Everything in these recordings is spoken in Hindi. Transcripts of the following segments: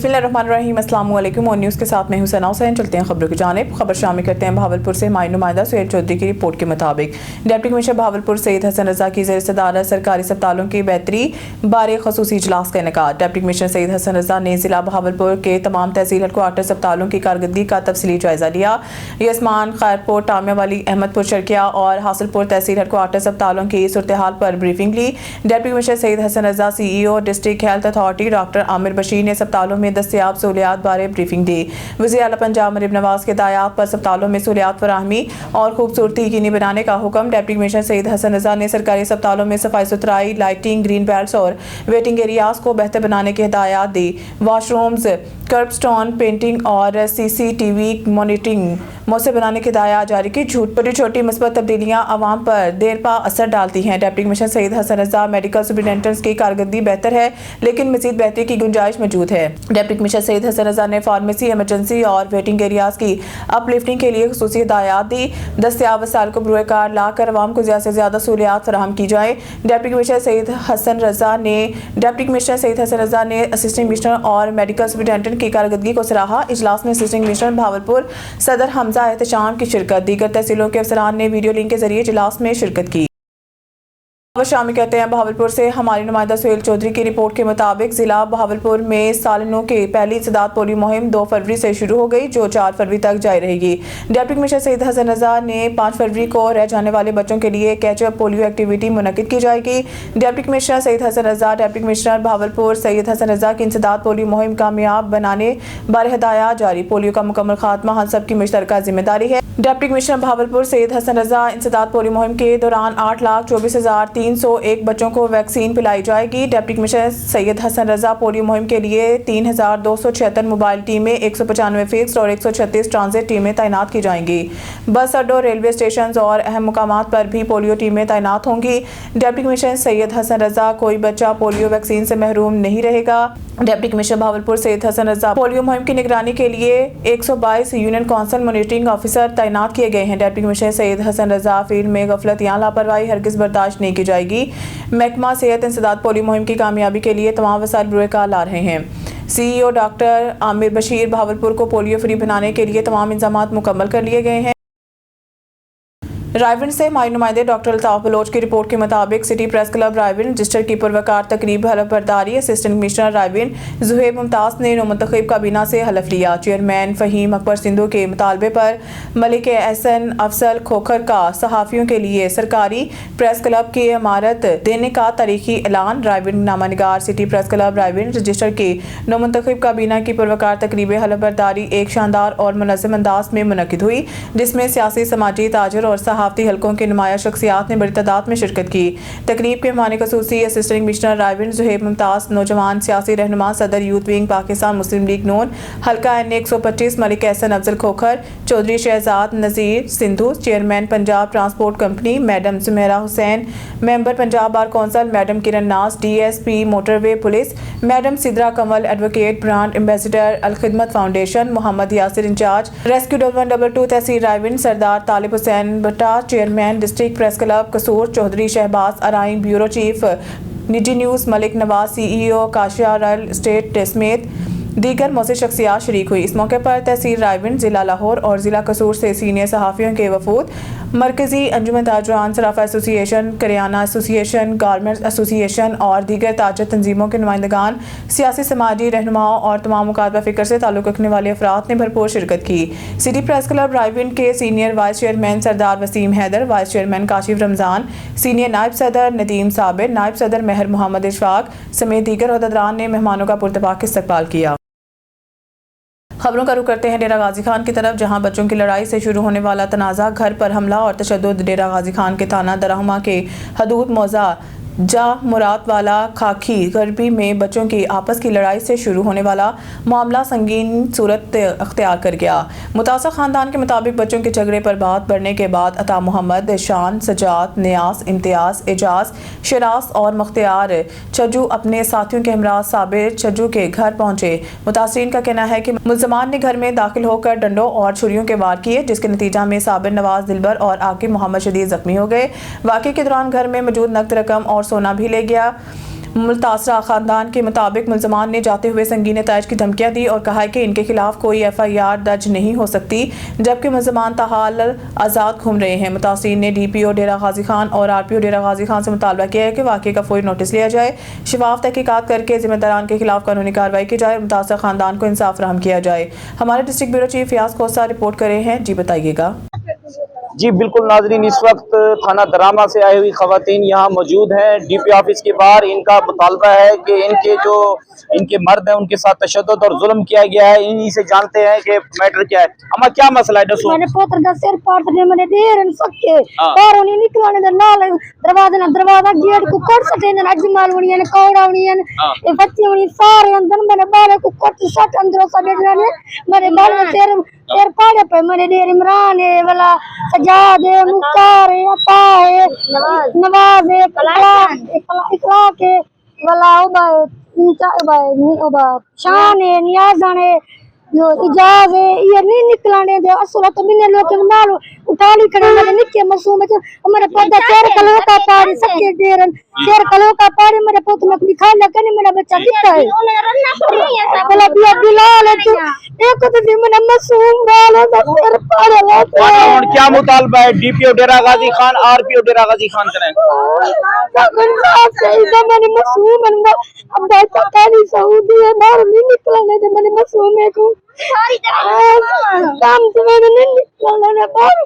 बिस्मिल्लाहिर्रहमानिर्रहीम, अस्सलाम वालेकुम। और न्यूज़ के साथ मैं हूं सना हुसैन। चलते हैं खबरों की जानिब। खबर शामिल करते हैं भावलपुर से। हमारी नुमाइंदा सुहेल चौधरी की रिपोर्ट के मुताबिक डिप्टी कमिश्नर भावलपुर सैयद हसन रजा की ज़ेर सदारत सरकारी अस्पतालों की बेहतरी बारे खसूसी इजलास का इनेकाद। डिप्टी कमिश्नर सैयद हसन रजा ने जिला भावलपुर के तमाम तहसील हेडक्वार्टर अस्पतालों की कारकर्दगी का तफसीली जायजा लिया। यसमान, खैरपुर, टामिया वाली, अहमदपुर, शर्किया और हासिलपुर तहसील हेडक्वार्टर अस्पतालों की सूरत हाल पर ब्रीफिंग ली। Deputy commissioner Syed Hasan Raza, CEO district health authority doctor Aamir Bashir ने अस्पतालों में दस्तयाब सहूलियात बारे ब्रीफिंग दी। वज़ीर आला पंजाब मरीम नवाज के हिदायत पर अस्पतालों में सहूलियात फराहमी और खूबसूरती यकीनी बनाने का हुक्म। डिप्टी कमिश्नर सैयद हसन रजा ने सरकारी अस्पतालों में सफाई सुथराई, लाइटिंग, ग्रीन बेल्ट और वेटिंग एरियाज को बेहतर बनाने की हिदायत दी। वाशरूम्स, कर्ब स्टोन पेंटिंग और CCTV मॉनिटरिंग मौसे बनाने की हिदायत जारी की। छोटी छोटी मुस्बत तब्दीलियां आवाम पर देरपा असर डालती हैं। Deputy commissioner Syed Hasan Raza, medical superintendents की कारकर्दगी बेहतर है लेकिन मजीद बेहतरी की गुंजाइश मौजूद है। डिप्टी कमिश्नर सैयद हसन रजा ने फार्मेसी, इमरजेंसी और वेटिंग एरियाज की अपलिफ्टिंग के लिए खुसूसी हिदायत दी। दस्तयाब वसाइल को बरूए कार लाकर आवाम को ज़्यादा से ज़्यादा सहूलियात फराहम की जाए। डिप्टी कमिश्नर सैयद हसन रजा ने असिस्टेंट कमिश्नर और मेडिकल सुपरिटेंडेंट की कारकर्दगी को सराहा। इजलास में असिस्टेंट कमिश्नर भावलपुर सदर हमजा एहतशाम की शिरकत। दीगर तहसीलों के अफसरान ने वीडियो लिंक के जरिए इजलास में शिरकत की। शामिल करते हैं भावलपुर से। हमारी नुमाइंदा सुहेल चौधरी की रिपोर्ट के मुताबिक जिला भावलपुर में सालनों की पहली इंसदाद पोलियो मुहिम 2 फरवरी से शुरू हो गई जो 4 फरवरी तक जारी रहेगी। डिप्टी कमिश्नर सैयद हसन रजा ने 5 फरवरी को रह जाने वाले बच्चों के लिए कैचअप पोलियो एक्टिविटी मुनक्किद की जाएगी। Deputy commissioner Syed Hasan Raza, deputy commissioner Bahawalpur Syed Hasan Raza की इंसदाद पोलियो मुहिम कामयाब बनाने बारे हिदायत जारी। पोलियो का मुकम्मल खात्मा हम सब की मुश्तरका जिम्मेदारी है। Deputy commissioner Bahawalpur Syed Hasan Raza, इंसदाद polio मुहिम के दौरान 8,24,301 बच्चों को वैक्सीन पिलाई जाएगी। Deputy commissioner Syed Hasan Raza, polio मुहिम के लिए 3,276 मोबाइल टीमें, 195 फिक्स्ड और 136 ट्रांजिट टीमें तैनात की जाएंगी। बस अड्डों, रेलवे स्टेशन और अहम मुकामात पर भी पोलियो टीमें तैनात होंगी। डिप्टी कमिश्नर सैयद हसन रजा, कोई बच्चा पोलियो वैक्सीन से महरूम नहीं रहेगा। Deputy commissioner Bahawalpur Syed Hasan Raza, polio मुहिम की निगरानी के लिए 122 यूनियन काउंसिल मॉनिटरिंग ऑफिसर तैनात किए गए हैं। Deputy commissioner Syed Hasan Raza, field में गफलत या लापरवाही हरगिज बर्दाश्त नहीं की जाएगी। महकमा सेहत इंसदाद पोलियो मुहिम की कामयाबी के लिए तमाम वसाइल बरूए कार ला रहे हैं। CEO डॉक्टर आमिर बशीर, भावलपुर को पोलियो फ्री बनाने के लिए तमाम इंतजाम मुकम्मल कर लिए गए हैं। रायविंड से हमारे नुमाइंदे डॉक्टर अल्ताफ बलोच की रिपोर्ट के मुताबिक city press club Raiwind register की पुरवकार तकरीब हलफबरदारी असिस्टेंट कमिश्नर रायविंड ज़ुहैब मुमताज़ ने नौमुंतखब काबीना से हलफ लिया। चेयरमैन फ़हीम अकबर सिंधु के मुतालबे पर मलिक एहसन अफजल खोखर का सहाफ़ियों के लिए सरकारी प्रेस क्लब की इमारत देने का तारीखी ऐलान। रायविंड नामानिगार city press club Raiwind register की नौमुंतखब काबीना की पुरवकार तकरीब हलफबरदारी एक शानदार और मुनज़्ज़म अंदाज में मुनक्किद हुई जिसमें सियासी, समाजी, ताजर और सहाफ़ती हलकों के नुमाया शख्सियात ने बड़ी तादाद में शिरकत की। तकरीब के मेहमान खसूसी असिस्टेंट कमिश्नर रायविंड ज़ुहैब मुमताज़, नौजवान सियासी रहनुमा, सदर यूथ विंग पाकिस्तान मुस्लिम लीग नून, हल्का NA 125 Malik Ehsan Afzal Khokhar, Chaudhry Shahzad Nazir Sindhu, chairman Punjab transport company madam Sumera Hussain, member Punjab bar council madam Kiran Naz, DSP motorway police madam Sidra Kanwal, advocate brand ambassador Al Khidmat foundation Mohammad Yasir incharge, rescue 1122 तहसील Raiwind Sardar Talib Hussain Bhatta, chairman district press club Kasur, Chaudhry Shahbaz Arain, bureau chief निजी news Malik Nawaz, CEO Kashia royal state समेत दीगर मौसर शख्सियात शरीक हुई। इस मौके पर तहसील रायविंड, जिला लाहौर और जिला कसूर से सीनियर सहाफ़ियों के वफूद, मरकजी अंजुमन ताजरान, सराफा एसोसिएशन, करियाना एसोसिएशन, गारमेंट्स एसोसिएशन और दीगर ताजर तंजीमों के नुमाइंदगान, सियासी, समाजी रहनुमाओं और तमाम मुकाबला फ़िक्र से ताल्लुक़ रखने वाले अफराद ने भरपूर शिरकत की। सिटी प्रेस क्लब रायविंड के senior vice chairman Sardar Waseem Haider, vice chairman Kashif Ramzan, senior नायब सदर नदीम साबिर, नायब सदर महर मोहम्मद इशफाक समेत दीगर ओहदेदारान ने मेहमानों का पुरतपाक इस्तकबाल किया। खबरों का रुख करते हैं डेरा गाजी खान की तरफ, जहां बच्चों की लड़ाई से शुरू होने वाला तनाज़ा, घर पर हमला और तशद्दुद। डेरा गाजी खान के थाना दराहमा के हदूद मौजा जा मुराद वाला खाकी गरबी में बच्चों की आपस की लड़ाई से शुरू होने वाला मामला संगीन सूरत अख्तियार कर गया। मुतासर खानदान के मुताबिक बच्चों के झगड़े पर बात बढ़ने के बाद अता मोहम्मद, शान, सजाद, नियाज, इम्तियाज, एजाज, शरास और मुख्तियार छज्जू अपने साथियों के हमरा साबिर छज्जू के घर पहुंचे। मुतासरीन का कहना है कि मुल्ज़मान ने घर में दाखिल होकर डंडों और छुरियों के वार किए जिसके नतीजा में साबिर, नवाज, दिलबर और आकिब मोहम्मद शदीद जख्मी हो गए। वाक़े के दौरान घर में मौजूद नकद रकम और सोना भी ले गया। मुतासरा खानदान के मुताबिक मुल्ज़मान ने जाते हुए संगीन तैश की धमकियां दी और कहा है कि इनके खिलाफ कोई FIR दर्ज नहीं हो सकती, जबकि मुल्ज़मान ताहाल आज़ाद घूम रहे हैं। मुतासिरीन ने DPO डेरा गाजी खान और RPO डेरा गाजी खान से मुतालबा किया है कि वाक़े का फौरी नोटिस लिया जाए, शफाफ तहकीकात करके जिम्मेदारान के खिलाफ कानूनी कार्रवाई की जाए और मुतासरा खानदान को इंसाफ फराहम किया जाए। हमारे डिस्ट्रिक्ट ब्यूरो चीफ यास खोसा रिपोर्ट कर रहे हैं। जी बताइएगा। जी बिल्कुल नाजरीन, इस वक्त थाना दरामा से आई हुई खवातीन यहाँ मौजूद हैं। DP ऑफिस के बाहर इनका मुतालबा है कि इनके मर्द हैं उनके साथ तशद्दुद और जुल्म किया गया है। इन्हीं से जानते हैं कि मैटर क्या है। अम्मा क्या मसला है? दसो। मैंने पोतर दा सिर पाटने मैंने देर इन सके बाहरों नहीं निकलने दे नाल दरवाजा गेट को कोट सटे ने अजमाल वणियां ने कौड़ा वणियां ने ए बच्चे वणी सारे अंदर मैंने बाहर को कोट सट अंदर सा बैठने ने मेरे बाल सिर पाड़े पे मैंने देर इमरान है वाला सजाद है मुख्तार है अता है नवाज है इकला के वाला उबा शान है नियाज़ है जो इजाज है ये नहीं निकलाने दे असल तो बिने लोग के माल उठाली खड़े मेरे निके मासूम बच्चे हमारे पौधा शेर कलो का पारी सबके देरन शेर कलो का पारी मेरे पुत्र में दिखा लगा नहीं मेरा बच्चा दिखता है बोला बिया बिलाल है तू देखो तो मेरा मासूम बाल है शेर पारे और क्या मुतालबा है? DPO डेरा गाजी खान RPO डेरा गाजी खान करें मैंने मासूम अब बैठा तारी सऊदी है बाहर नहीं निकलने दे मैंने मासूम है को काम से मैंने नहीं निकलने बाहर।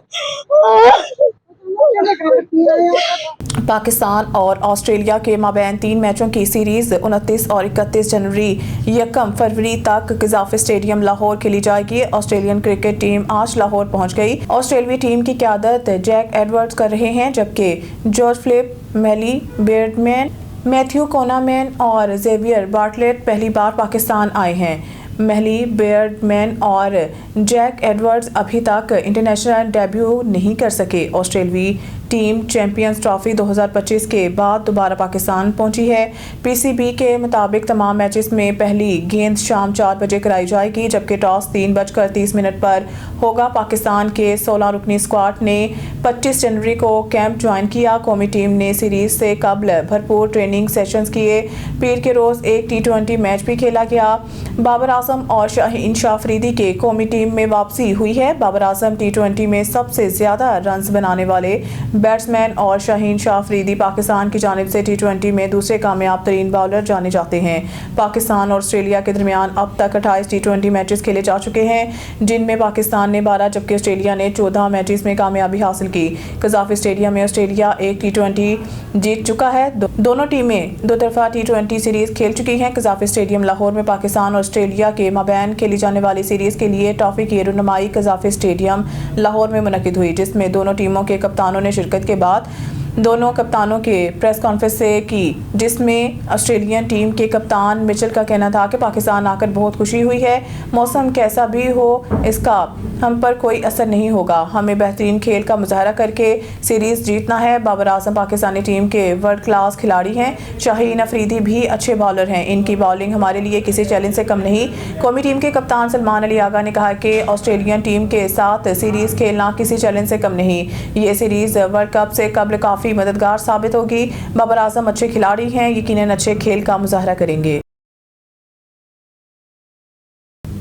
पाकिस्तान और ऑस्ट्रेलिया के माबैन 3 मैचों की सीरीज 29 और 31 जनवरी 1 फरवरी तक कज़ाफ़ी स्टेडियम लाहौर खेली जाएगी। ऑस्ट्रेलियन क्रिकेट टीम आज लाहौर पहुंच गई। ऑस्ट्रेलियाई टीम की क़यादत जैक एडवर्ड्स कर रहे हैं, जबकि जॉर्ज फिलिप, मैली बेयर्डमैन, मैथ्यू कोनामैन और जेवियर बार्टलेट पहली बार पाकिस्तान आए हैं। मैली बेयर्डमैन और जैक एडवर्ड्स अभी तक इंटरनेशनल डेब्यू नहीं कर सके। ऑस्ट्रेलियाई टीम चैंपियंस ट्रॉफी 2025 के बाद दोबारा पाकिस्तान पहुंची है। PCB के मुताबिक तमाम मैचेस में पहली गेंद शाम 4 बजे कराई जाएगी, जबकि टॉस 3:30 पर होगा। पाकिस्तान के 16 रुकनी स्क्वाड ने 25 जनवरी को कैंप ज्वाइन किया। कौमी टीम ने सीरीज से कबल भरपूर ट्रेनिंग सेशंस किए। पीर के रोज़ एक T20 मैच भी खेला गया। बाबर आजम और शाहीन शाह अफरीदी के कौमी टीम में वापसी हुई है। बाबर आजम T20 में सबसे ज़्यादा रन्स बनाने वाले बैट्समैन और शाहीन शाह अफरीदी पाकिस्तान की जानिब से T20 में दूसरे कामयाब तरीन बॉलर जाने जाते हैं। पाकिस्तान और ऑस्ट्रेलिया के दरमियान अब तक 28 T20 मैचेस खेले जा चुके हैं, जिनमें पाकिस्तान ने 12 जबकि ऑस्ट्रेलिया ने 14 मैचेस में कामयाबी हासिल की। कज़ाफ़ी स्टेडियम में ऑस्ट्रेलिया एक T20 जीत चुका है। दोनों टीमें दो तरफा T20 सीरीज खेल चुकी हैं। कज़ाफ़ी स्टेडियम लाहौर में पाकिस्तान और ऑस्ट्रेलिया के माबैन खेली जाने वाली सीरीज के लिए ट्रॉफी की रुनमाई कज़ाफ़ी स्टेडियम लाहौर में मुनक़िद हुई, जिसमें दोनों टीमों के कप्तानों ने शिरकत के बाद दोनों कप्तानों के प्रेस कॉन्फ्रेंस से की, जिसमें ऑस्ट्रेलियन टीम के कप्तान मिचेल का कहना था कि पाकिस्तान आकर बहुत खुशी हुई है। मौसम कैसा भी हो इसका हम पर कोई असर नहीं होगा, हमें बेहतरीन खेल का मुजाहरा करके सीरीज जीतना है। बाबर आजम पाकिस्तानी टीम के वर्ल्ड क्लास खिलाड़ी हैं। शाहीन अफरीदी भी अच्छे बॉलर हैं। इनकी बॉलिंग हमारे लिए किसी चैलेंज से कम नहीं। कौमी टीम के कप्तान सलमान अली आगा ने कहा कि ऑस्ट्रेलियन टीम के साथ सीरीज खेलना किसी चैलेंज से कम नहीं। ये सीरीज वर्ल्ड कप से कबल काफ़ी मददगार साबित होगी। बाबर आजम अच्छे खिलाड़ी हैं, यकीनन अच्छे खेल का मुजाहरा करेंगे।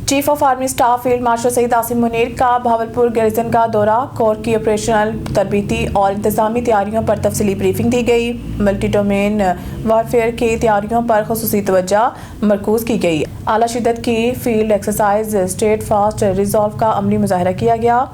Chief of army staff field marshal Syed Asim Munir का भावलपुर गैरिजन का दौरा। कोर की ऑपरेशनल तरबीती और इंतजामी तैयारियों पर तफसीली ब्रीफिंग दी गई। मल्टी डोमेन वारफेयर की तैयारियों पर खुसूसी तवज्जो मरकूज की गई। आला शिद्दत की field exercise state fast resolve का अमली मुजाहरा किया गया।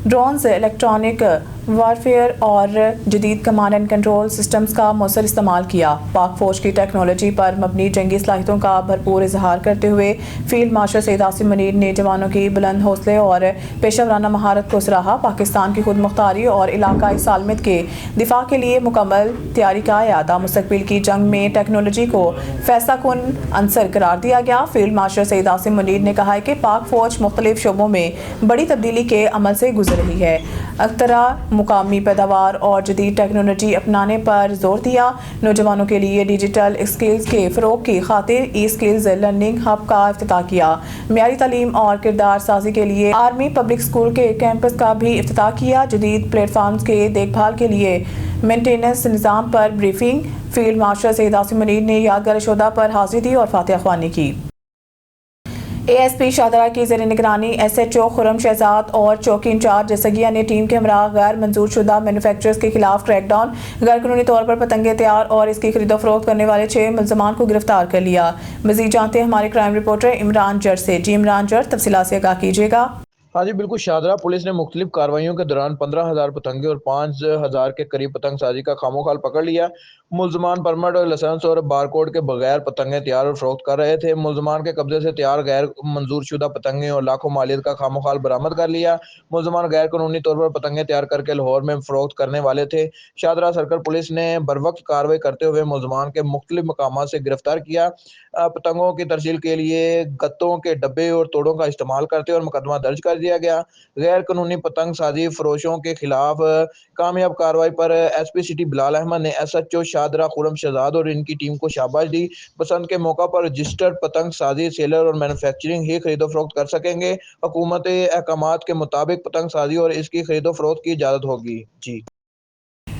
ड्रोन्स, इलेक्ट्रॉनिक वारफेयर और जदीद कमांड एंड कंट्रोल सिस्टम्स का मौसर इस्तेमाल किया। पाक फौज की टेक्नोलॉजी पर मबनी जंगी सलाहियतों का भरपूर इजहार करते हुए फील्ड मार्शल सईद आसिम मुनीर ने जवानों की बुलंद हौसले और पेशेवराना महारत को सराहा। पाकिस्तान की खुद मुख्तारी और इलाकाई सालमियत के दिफा के लिए मुकम्मल तैयारी का यादा। मुस्तकबिल की जंग में टेक्नोलॉजी को फैसला कुन अंसर करार दिया गया। फील्ड मार्शल सईद आसिम मुनीर ने कहा है कि पाक फौज मुख्तलिफ शोबों में बड़ी तब्दीली के अमल से गुजर रही है। अख्तरा मुकामी पैदावार और जदीद टेक्नोलॉजी अपनाने पर जोर दिया। नौजवानों के लिए डिजिटल स्किल्स के फ़रोग की खातिर ई स्किल्स लर्निंग हब का इफ्तिताह किया। मियारी तालीम और किरदार साजी के लिए आर्मी पब्लिक स्कूल के कैंपस का भी इफ्तिताह किया। जदीद प्लेटफॉर्म्स के देखभाल के लिए मेंटेनेंस निज़ाम पर briefing. Field marshal Syed Asim Munir ने यादगार शोदा पर हाजिरी दी और फातिहा ख्वानी की। ASP शाहदरा की ज़ेर निगरानी SHO खुरम शहजाद और चौकी इंचार्ज जसगिया ने टीम के हमरा गैर मंजूर शुदा मैन्युफैक्चरर्स के खिलाफ क्रैकडाउन, गैर कानूनी तौर पर पतंगे तैयार और इसकी खरीदो फरोख्त करने वाले 6 मुल्ज़मान को गिरफ्तार कर लिया। मज़ीद जानते हैं हमारे क्राइम रिपोर्टर इमरान जट से। जी इमरान जट, तफसीलात से आगाह कीजिएगा। हाँ जी बिल्कुल, शाहदरा पुलिस ने मुख्तलिफ कार्रवाइयों के दौरान 15,000 पतंगे और 5,000 के करीब पतंग साजी का खामोखाल पकड़ लिया। मुल्ज़मान परमिट और लाइसेंस और बारकोड के बगैर पतंगे तैयार और फरोख्त कर रहे थे। मुल्ज़मान के कब्जे से तैयार गैर मंजूर शुदा पतंगे और लाखों मालियत का खामोखाल बरामद कर लिया। मुल्ज़मान गैर कानूनी तौर पर पतंगे तैयार करके लाहौर में फरोख्त करने वाले थे। शाहदरा सर्कल पुलिस ने बरवक्त कार्रवाई करते हुए मुल्ज़मान के मुख्तलिफ मकामात से गिरफ्तार किया। पतंगों की तरसील के लिए गत्तों के डब्बे और तोड़ों का इस्तेमाल करते और मुकदमा दर्ज कर दिया गया। गैर कानूनी पतंग साजी फरोशों के खिलाफ कामयाब कार्रवाई पर SP सिटी बिलाल अहमद ने SHO शाहदरा खुरम शहजाद और इनकी टीम को शाबाश दी। बसंत के मौका पर रजिस्टर्ड पतंग साजी सेलर और मैन्युफैक्चरिंग ही खरीदो फरोख्त कर सकेंगे। हुकूमत अहकामात के मुताबिक पतंग साजी और इसकी खरीदो फरोख्त की इजाज़त होगी। जी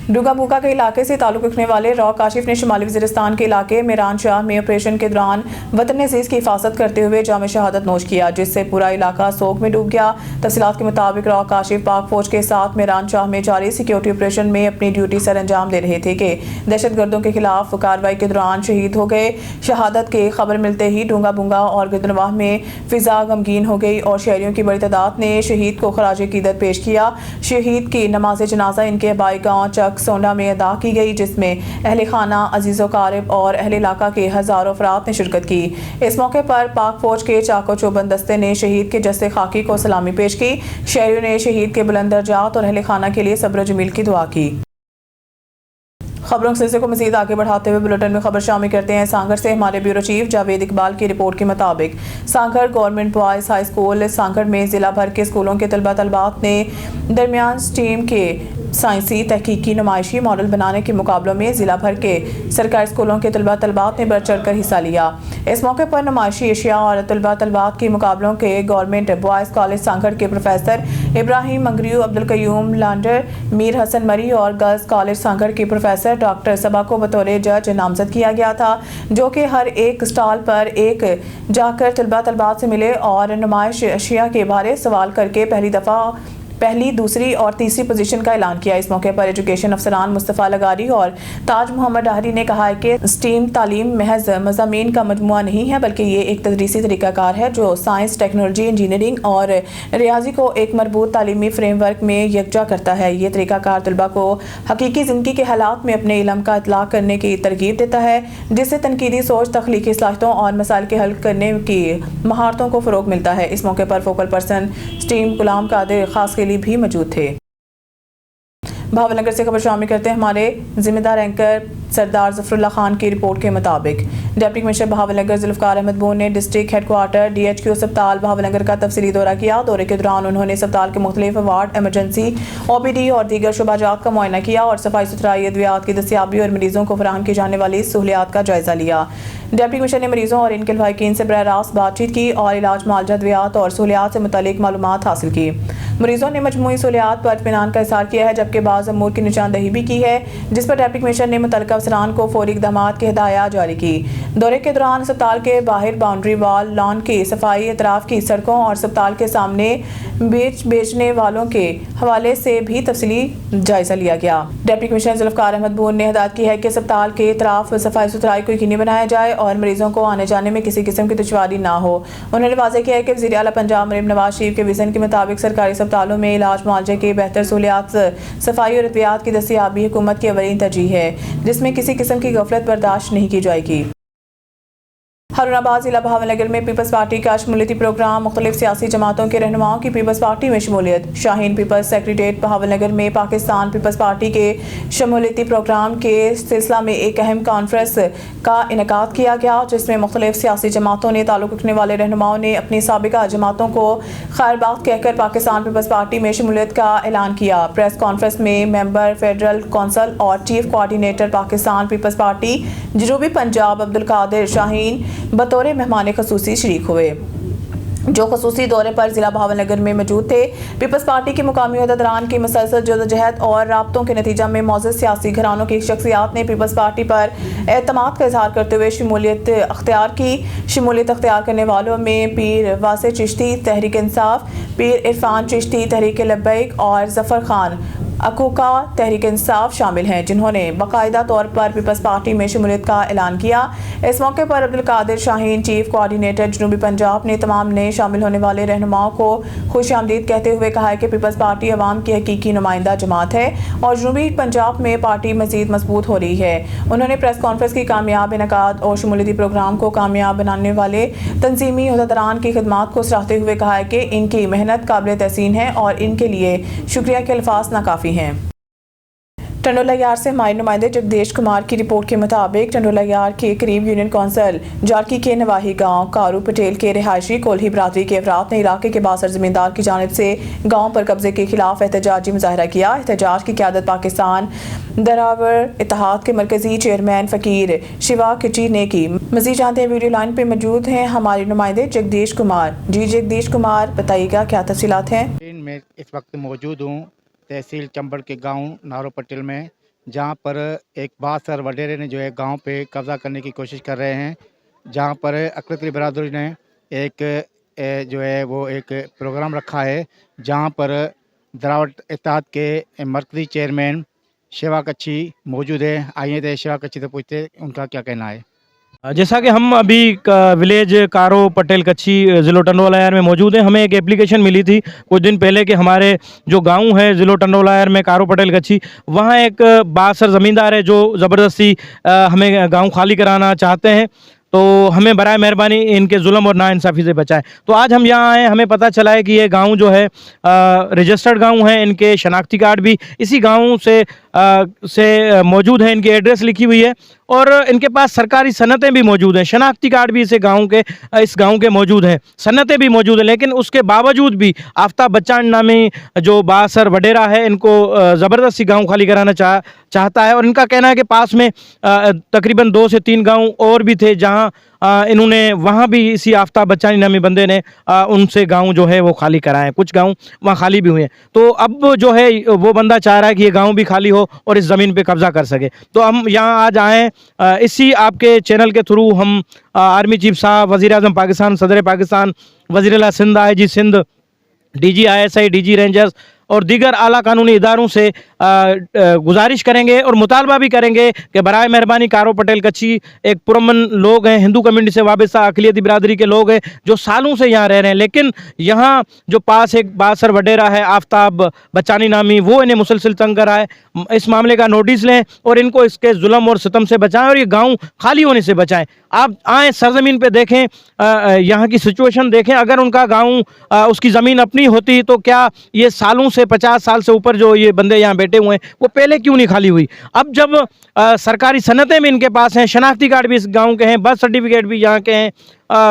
डूंगा के इलाके से ताल्लुक़ रखने वाले रॉ काशिफ ने शुमाली वज़ीरिस्तान के इलाके मीरान शाह में ऑपरेशन के दौरान वतन अज़ीज़ की हिफाजत करते हुए जाम शहादत नोश किया, जिससे पूरा इलाका सोग में डूब गया। तफसीलात के मुताबिक रॉ काशिफ पाक फौज के साथ मीरान शाह में जारी सिक्योरिटी ऑपरेशन में अपनी ड्यूटी सर अंजाम दे रहे थे कि दहशतगर्दों के खिलाफ कार्रवाई के दौरान शहीद हो गए। शहादत की खबर मिलते ही डूंगा और गिरदनवाह में फिजा गमगीन हो गई और शहरियों की बड़ी तादाद ने शहीद को खराज अकीदत पेश किया। शहीद की नमाज जनाजा इनके आबाई गाँव चक सोंडा में अदा की गई, जिसमें अहले खाना, अजीज़ो कारिब और अहले इलाका के हज़ारों अफराद ने शिरकत की। इस मौके पर पाक फौज के चाको चौबंद दस्ते ने शहीद के जस्से खाकी को सलामी पेश की। शहरियों ने शहीद के बुलंद दर्जात और अहले खाना के लिए सब्र जमील की दुआ की। खबरों के सिलसिले को मज़ीद आगे बढ़ाते हुए बुलेटिन में खबर शामिल करते हैं। सांगड़ से हमारे ब्यूरो चीफ जावेद इकबाल की रिपोर्ट के मुताबिक Sanghar government boys high school Sanghar में ज़िला भर के स्कूलों के तलबा तलबात ने दरमियान स्ट्रीम के साइंसी तहकीकी नुमाइशी मॉडल बनाने के मुकाबलों में ज़िला भर के सरकारी स्कूलों के तलबा तलबात ने बढ़ चढ़ कर हिस्सा लिया। इस मौके पर नुमाइशी एशिया और तलबा तलबात के मुकाबलों के गवर्नमेंट बॉयज़ कॉलेज सांगड़ के प्रोफेसर इब्राहिम मंगरियू, अब्दुल कयूम लांडर, मीर हसन मरी और गर्ल्स कॉलेज सांगड़ की प्रोफेसर डॉक्टर सबा को बतौर जज नामजद किया गया था, जो कि हर एक स्टॉल पर एक जाकर तलबा तलबात से मिले और नुमाइश एशिया के बारे सवाल करके पहली, दूसरी और तीसरी पोजीशन का ऐलान किया। इस मौके पर एजुकेशन अफसरान मुस्तफ़ा लगारी और ताज मोहम्मद डाहरी ने कहा है कि स्टीम तालीम महज मज़ामीन का मजमुआ नहीं है, बल्कि ये एक तदरीसी तरीक़ाकार है जो साइंस, टेक्नोलॉजी, इंजीनियरिंग और रियाजी को एक मरबूत तालीमी फ्रेमवर्क में यकजा करता है। ये तरीक़ाकार तलबा को हकीकी ज़िंदगी के हालात में अपने इल्म का इतलाक़ करने की तरगीब देता है, जिससे तनकीदी सोच, तख्लीकी सलाहियतों और मसाइल के हल करने की महारतों को फ़रोग़ मिलता है। इस मौके पर focal person steam Ghulam Qadir खास के लिए भी मौजूद थे। भावनगर से खबर शामिल करते हैं हमारे जिम्मेदार एंकर सरदार ज़फ़रुल्लाह खान की रिपोर्ट के मुताबिक डिप्टी कमिश्नर भावनगर ज़ुल्फ़िकार अहमद बोन ने डिस्ट्रिक्ट हेडक्वार्टर DHQ अस्पताल भावनगर का तफसीली दौरा किया। दौरे के दौरान उन्होंने अस्पताल के मुख्तलिफ वार्ड, एमरजेंसी, OPD और दीगर शुबाजात का मुआयना किया और सफाई सुथराई, अद्वियात की दस्तियाबी और मरीजों को फराहम की जाने वाली सहूलियात का जायजा लिया। डिप्टी कमिश्नर ने मरीजों और इनके लवाहिकीन से बराह रास्त बातचीत की और इलाज, मुआवजा, अद्वियात और सहूलियात से मुतालिक मालूमात हासिल की। मरीजों ने मजमूई सहूलियात पर इत्मीनान का इज़हार किया है, जबकि बाज़ अमूर की निशानदही भी की है, जिस पर डिप्टी कमिश्नर ने मुतल्लिका अफसरान को फौरी इक़दामात की हिदायत जारी की। दौरे के दौरान अस्पताल के बाहर बाउंड्री वाल, लॉन की सफाई, अतराफ की सड़कों और अस्पताल के सामने बेचने वालों के हवाले से भी तफसीली जायजा लिया गया। डिप्टी कमिश्नर ज़ुल्फ़िकार अहमद बोन ने हिदायत की है कि अस्पताल के अतराफ सफाई सुथराई को यकीनी बनाया जाए और मरीजों को आने जाने में किसी किस्म की दुश्वारी ना हो। उन्होंने वाज़ेह किया कि वज़ीर आला पंजाब मरीम नवाज शरीफ के विज़न के मुताबिक सरकारी अस्पतालों में इलाज, मुआवजे की बेहतर सहूलियात, सफाई और अद्वियात की दस्तियाबी हुकूमत की अवलीन तरजीह है, जिसमें किसी किस्म की गफलत बर्दाश्त नहीं की जाएगी। हरुणाबाद जिला भावनगर में पीपल्स पार्टी का शमूलियती प्रोग्राम, मुख्तलिफ सियासी जमातों के रहनुमाओं की पीपल्स पार्टी में शमूलियत। शाहीन पीपल्स सेक्रेटेरिएट भावनगर में पाकिस्तान पीपल्स पार्टी के शमूलियती प्रोग्राम के सिलसिला में एक अहम कॉन्फ्रेंस का इनेकाद किया गया, जिसमें मुख्तलिफ सियासी जमातों ने ताल्लुक़ रखने वाले रहनुमाओं ने अपनी साबिका जमातों को खैरबाद कहकर पाकिस्तान पीपल्स पार्टी में शमूलियत का ऐलान किया। प्रेस कॉन्फ्रेंस में मेंबर फेडरल कौंसल और चीफ कोऑर्डिनेटर पाकिस्तान पीपल्स पार्टी जनूबी पंजाब अब्दुल कादिर शाहीन बतौर मेहमान खसूसी शरीक हुए। जो खसूसी दौरे पर जिला भावनगर में मौजूद थे। पीपल्स पार्टी के मुकामी अहदेदारान की मुसलसल जदोजहद और राब्तों के नतीजा में मौजूद सियासी घरानों की शख्सियात ने पीपल्स पार्टी पर एतमाद का इजहार करते हुए शमूलियत अख्तियार की। शमूलियत अख्तियार करने वालों में पीर वासे चिश्ती तहरीक इंसाफ, पीर इरफान चिश्ती तहरीक लब्बैक और जफर खान अकूका तहरीक इंसाफ शामिल हैं, जिन्होंने बाकायदा तौर पर पीपल्स पार्टी में शमूलियत का ऐलान किया। इस मौके पर अब्दुल कादिर शाहीन चीफ कोऑर्डिनेटर जनूबी पंजाब ने तमाम नए शामिल होने वाले रहनुमाओं को खुशामदीद कहते हुए कहा है कि पीपल्स पार्टी अवाम की हकीकी नुमाइंदा जमात है और जनूबी पंजाब में पार्टी मजीद मजबूत हो रही है। उन्होंने प्रेस कॉन्फ्रेंस की कामयाब इनकाद और शमूलियती प्रोग्राम को कामयाब बनाने वाले तंजीमी अहदेदारान की खिदमात को सराहते हुए कहा है कि इनकी मेहनत काबिल तहसीन है और इनके लिए शुक्रिया के अल्फाज नाकाफी हैं। टंडोला यार से हमारे नुमाइंदे जगदीश कुमार की रिपोर्ट के मुताबिक टंडोला यार के करीब यूनियन कौंसिल जारकी के नवाही गांव कारू पटेल के रिहायशी कोल्ही बरादरी के अफराद ने इलाके के बासर जमींदार की जानिब से गांव पर कब्जे के खिलाफ एहतजाजी मुजाहरा किया। एहतजाज की क़यादत पाकिस्तान दरावर इत्तेहाद के मरकजी चेयरमैन फ़कीर शिवा किची ने की। मज़ीद जानते हैं, वीडियो लाइन पर मौजूद हैं हमारे नुमाइंदे जगदीश कुमार। जी जगदीश कुमार, बताइएगा क्या तफसीलात हैं। मैं इस वक्त मौजूद हूँ तहसील चंबड़ के गांव नारो पटेल में, जहां पर एक बासर वडेरे ने जो है गांव पे कब्जा करने की कोशिश कर रहे हैं। जहां पर अकलतली बरादरी ने एक जो है वो एक प्रोग्राम रखा है, जहां पर दरावट इत्तेहाद के मरकजी चेयरमैन शिवा कच्ची मौजूद है। आइए थे शिवा कच्ची से पूछते उनका क्या कहना है। जैसा कि हम अभी विलेज कारो पटेल कच्ची ज़िलो टंडोला यार में मौजूद हैं। हमें एक एप्लीकेशन मिली थी कुछ दिन पहले कि हमारे जो गांव है ज़िलो टंडोला यार में कारो पटेल कच्ची, वहां एक बासर ज़मींदार है जो ज़बरदस्ती हमें गांव खाली कराना चाहते हैं, तो हमें बराए मेहरबानी इनके जुल्म और नाइंसाफ़ी से बचाएं। तो आज हम यहाँ आए, हमें पता चला है कि ये गांव जो है रजिस्टर्ड गांव है, इनके शनाख्ती कार्ड भी इसी गांव से मौजूद है, इनकी एड्रेस लिखी हुई है और इनके पास सरकारी सनतें भी मौजूद हैं। शनाख्ती कार्ड भी इस गांव के मौजूद हैं, सनतें भी मौजूद हैं, लेकिन उसके बावजूद भी आफ्ताब बच्चान नामी जो बासर वडेरा है इनको ज़बरदस्ती गांव खाली कराना चाहता है। और इनका कहना है कि पास में तकरीबन 2 से 3 गांव और भी थे जहां इन्होंने वहाँ भी इसी आफ्ताब बच्चानी नामी बंदे ने उनसे गांव जो है वो खाली कराए। कुछ गांव वहाँ खाली भी हुए हैं। तो अब जो है वो बंदा चाह रहा है कि ये गांव भी खाली हो और इस ज़मीन पे कब्ज़ा कर सके। तो हम यहाँ आज आए, इसी आपके चैनल के थ्रू हम आर्मी चीफ साहब, वज़ीर आज़म पाकिस्तान, सदर पाकिस्तान, वज़ीर आला Sindh, IG Sindh, DG ISI, DG rangers और दीगर आला कानूनी इदारों से गुजारिश करेंगे और मुतालबा भी करेंगे कि बराए मेहरबानी कारो पटेल कच्ची एक पुरअमन लोग हैं, हिंदू कम्युनिटी से वाबस्ता अक़लियती बिरादरी के लोग हैं जो सालों से यहाँ रह रहे हैं, लेकिन यहाँ जो पास एक बासर वडेरा है आफ्ताब बच्चानी नामी, वो इन्हें मुसलसल तंग कर रहा है। इस मामले का नोटिस लें और इनको इसके जुल्म और सितम से बचाएं और ये गाँव खाली होने से बचाएं। आप आएँ, सरजमीन पे देखें, यहाँ की सिचुएशन देखें। अगर उनका गाँव उसकी ज़मीन अपनी होती तो क्या ये सालों से 50 साल से ऊपर जो ये बंदे यहाँ बैठे हुए हैं वो पहले क्यों नहीं खाली हुई। अब जब सरकारी सनतें भी इनके पास हैं, शनाख्ती कार्ड भी इस गांव के हैं, बर्थ सर्टिफिकेट भी यहाँ के हैं,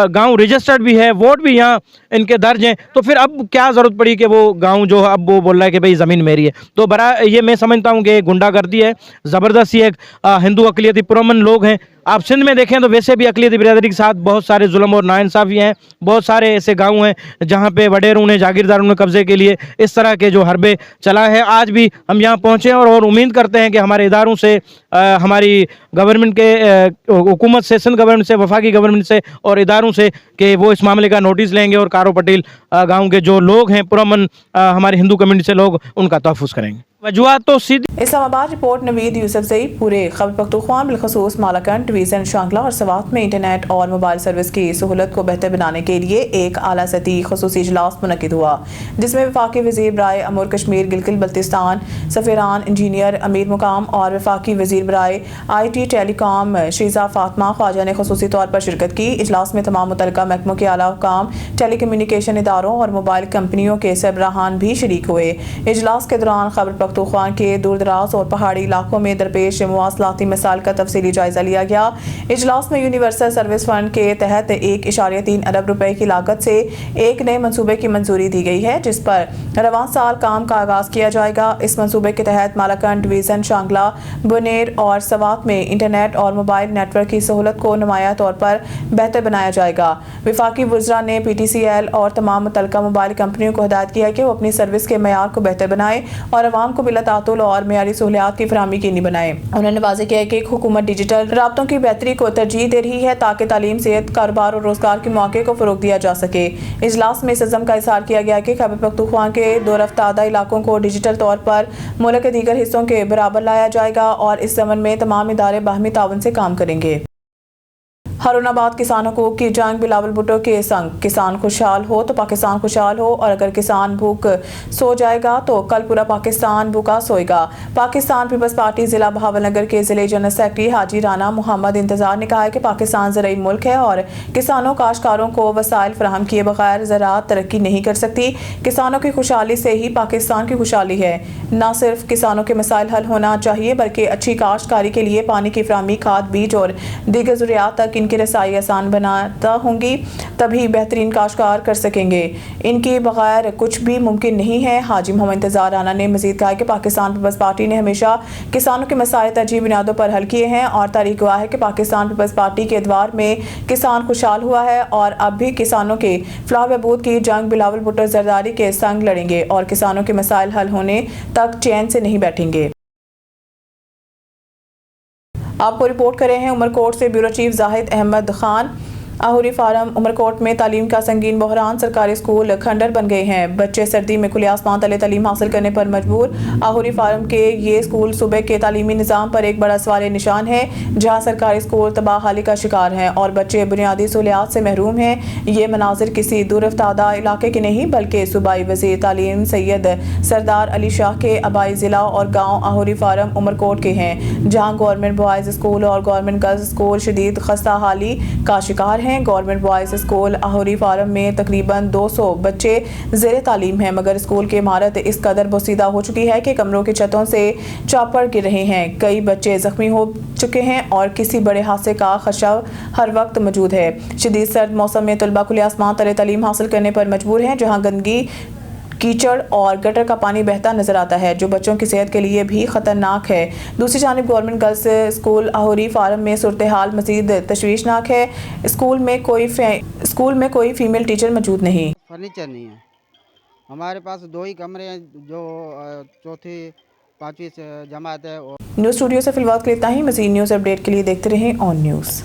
गांव रजिस्टर्ड भी है, वोट भी यहाँ इनके दर्ज हैं, तो फिर अब क्या ज़रूरत पड़ी कि वो गांव जो अब वो बोल रहा है कि भाई ज़मीन मेरी है। तो बड़ा ये मैं समझता हूँ कि गुंडागर्दी है, ज़बरदस्ती एक हिंदू अक़लियती पुरअमन लोग हैं। आप सिंध में देखें तो वैसे भी अक़लियती बिरादरी के साथ बहुत सारे जुल्म और नाइंसाफ़ी हैं। बहुत सारे ऐसे गाँव हैं जहाँ पे वडेरों ने, जागीरदारों ने कब्ज़े के लिए इस तरह के जो हरबे चला है। आज भी हम यहाँ पहुँचे और उम्मीद करते हैं कि हमारे इदारों से, हमारी गवर्नमेंट के हुकूमत से, सिंध गवर्नमेंट से, वफाकी गवर्नमेंट से और इदारों से कि वो इस मामले का नोटिस लेंगे और कारो पटेल गाँव के जो लोग हैं पुरअमन हमारे हिंदू कम्युनिटी से लोग, उनका तहफ़्फ़ुज़ करेंगे। वजूहात तो सीधी इस्लामाबाद रिपोर्ट नवीद यूसुफ से पूरे खैबर पख्तूनख्वा बिलखसूस मालाकंड, डिवीज़न शांगला और सवात में इंटरनेट और मोबाइल सर्विस की सहूलत को बेहतर बनाने के लिए एक आला सतही खसूसी इजलास मुनक़िद हुआ, जिसमें वफाकी वज़ीर बराए अमूर कश्मीर गिलगित बल्तिस्तान सफ़ीरान इंजीनियर अमीर मुकाम और वफाकी वज़ीर बराए IT टेलीकॉम शीज़ा फातमा ख्वाजा ने खसूसी तौर पर शिरकत की। इजलास में तमाम मुतल्लिका महकमों के आला हुकाम, टेलीकम्युनिकेशन इदारों और मोबाइल कंपनियों के सरबराहान भी शरीक हुए। इजलास के दौरान खैबर पख्तूनख्वा के दूरदराज और पहाड़ी इलाकों में दरपेश मवासलाती मसाइल का तफसीली जायजा लिया गया। इजलास में यूनिवर्सल सर्विस फंड के तहत 1.3 अरब रुपए की लागत से एक नए मंसूबे की मंजूरी दी गई है, जिस पर रवां साल काम का आगाज किया जाएगा। इस मंसूबे के तहत मालाकंड डिवीजन, शांगला, बुनेर और सवात में इंटरनेट और मोबाइल नेटवर्क की सहूलत को नुमाया तौर पर बेहतर बनाया जाएगा। विफाकी वज़रा ने PTCL और तमाम मुतल्लिका मोबाइल कंपनियों को हिदायत किया कि वो अपनी सर्विस के मयार को बेहतर बनाए और अवाम को बिला तातुल और मेयारी सहूलियात की फराहमी यकीनी बनाए। उन्होंने वाज़ेह किया कि हुकूमत डिजिटल राब्तों की बेहतरी को तरजीह दे रही है ताकि तालीम, सेहत, कारोबार और रोजगार के मौके को फरोग दिया जा सके। इजलास में इस अज़्म का इज़हार किया गया कि खैबर पख्तूनख्वा के दो रफ्तादा इलाकों को डिजिटल तौर पर मुल्क के दीगर हिस्सों के बराबर लाया जाएगा और इस ज़मन में तमाम इदारे बाहमी ताउन से काम करेंगे। हारूनाबाद किसान हकूक की जंग बिलावल भुट्टो के संग किसान खुशहाल हो तो पाकिस्तान खुशहाल हो, और अगर किसान भूख सो जाएगा तो कल पूरा पाकिस्तान भूखा सोएगा। पाकिस्तान पीपल्स पार्टी जिला बहावलनगर के जिले जनरल सेक्रेटरी हाजी राना मोहम्मद इंतजार ने कहा है कि पाकिस्तान ज़राई मुल्क है और किसानों काश्तकारों को वसाइल फराहम किए बगैर ज़राअत तरक्की नहीं कर सकती। किसानों की खुशहाली से ही पाकिस्तान की खुशहाली है। न सिर्फ किसानों के मसाइल हल होना चाहिए बल्कि अच्छी काश्तकारी के लिए पानी की फराहमी, खाद, बीज और दीगर ज़रूरियात तक की रसाई आसान बनाता होंगी, तभी बेहतरीन काश्तकार कर सकेंगे। इनके बगैर कुछ भी मुमकिन नहीं है। हाजी मोहम्मद इंतजार राना ने मजीद कहा कि पाकिस्तान पीपल्स पार्टी ने हमेशा किसानों के मसाइल तरजीह बुनियादों पर हल किए हैं और तारीख गवाह है कि पाकिस्तान पीपल्स पार्टी के एतबार में किसान खुशहाल हुआ है और अब भी किसानों के फलाह बहबूद की जंग बिलावल भुट्टो जरदारी के संग लड़ेंगे और किसानों के मसाइल हल होने तक चैन से नहीं बैठेंगे। आपको रिपोर्ट कर रहे हैं उमरकोट से bureau chief Zahid Ahmed Khan. Ahuri farm Umerkot में तालीम का संगीन बहरान, सरकारी स्कूल खंडर बन गए हैं। बच्चे सर्दी में खुले आसमान तले तालीम हासिल करने पर मजबूर। आहुरी फार्म के ये स्कूल सूबे के तालीमी निज़ाम पर एक बड़ा सवाल निशान है, जहाँ सरकारी स्कूल तबाहाली का शिकार हैं और बच्चे बुनियादी सहूलियात से महरूम हैं। ये मनाजिर किसी दूरफ्तादा इलाके के नहीं बल्कि सूबाई वज़ीर तालीम सैयद सरदार अली शाह के आबाई ज़िला और गाँव आहुरी फार्म उमरकोट के हैं, जहाँ गवर्नमेंट बॉयज़ स्कूल और गवर्नमेंट गर्ल्स स्कूल शदीद खस्ता हाली का शिकार हैं। गवर्नमेंट बॉयज़ स्कूल आहुरी फार्म में तकरीबन 200 बच्चे ज़ेर तालीम हैं, मगर स्कूल की इमारत इस कदर बोसीदा हो चुकी है कि कमरों की छतों से चापड़ गिर रहे हैं। कई बच्चे जख्मी हो चुके हैं और किसी बड़े हादसे का खदशा हर वक्त मौजूद है। शदीद सर्द मौसम में तलबा खुले आसमान तले तालीम हासिल करने पर मजबूर हैं, जहाँ गंदगी, कीचड़ और गटर का पानी बहता नजर आता है, जो बच्चों की सेहत के लिए भी खतरनाक है। दूसरी जानिब गवर्नमेंट गर्ल्स स्कूल आहुरी फार्म में सूरत हाल मजीद तशवीशनाक है। स्कूल में कोई फीमेल टीचर मौजूद नहीं। फर्नीचर नहीं है। हमारे पास 2 ही कमरे हैं जो चौथी 5वीं जमात है। न्यूज़ स्टूडियो से फिलहाल के लिए इतना ही। मज़ीद न्यूज़ अपडेट के लिए देखते रहें ऑन न्यूज़।